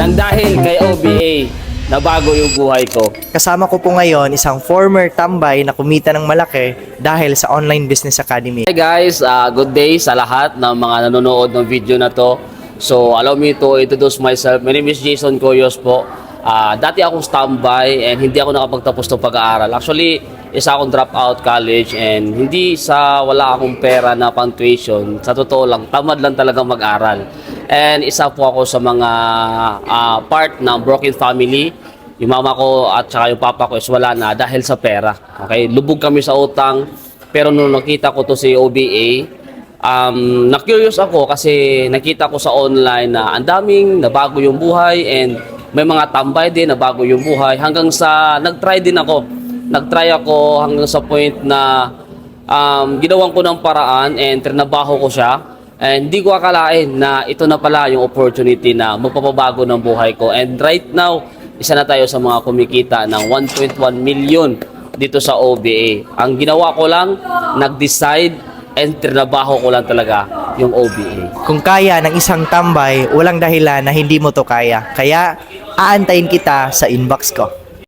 nang dahil kay OBA, nabago yung buhay ko. Kasama ko po ngayon isang former tambay na kumita ng malaki dahil sa Online Business Academy. Hey guys, good day sa lahat ng mga nanonood ng video na to. So, allow me to introduce myself. My name is Jason Coyos po. Dati akong standby and hindi ako nakapagtapos ng pag-aaral. Actually, isa akong drop out college and hindi sa wala akong pera na pang tuition. Sa totoo lang, tamad lang talaga mag-aral. And isa po ako sa mga part ng broken family. Yung mama ko at saka yung papa ko is wala na dahil sa pera. Okay? Lubog kami sa utang. Pero nung nakita ko to si OBA, na-curious ako kasi nakita ko sa online na ang daming nabago yung buhay and may mga tambay din nabago yung buhay hanggang sa nag-try din ako. Nag-try ako hanggang sa point na ginawan ko ng paraan and trinabaho ko siya. And hindi ko akalain na ito na pala yung opportunity na magpapabago ng buhay ko. And right now, isa na tayo sa mga kumikita ng 1.1 million dito sa OBA. Ang ginawa ko lang, nag-decide and trinabaho ko lang talaga yung OBA. Kung kaya ng isang tambay, walang dahilan na hindi mo to kaya. Kaya, aantayin kita sa inbox ko.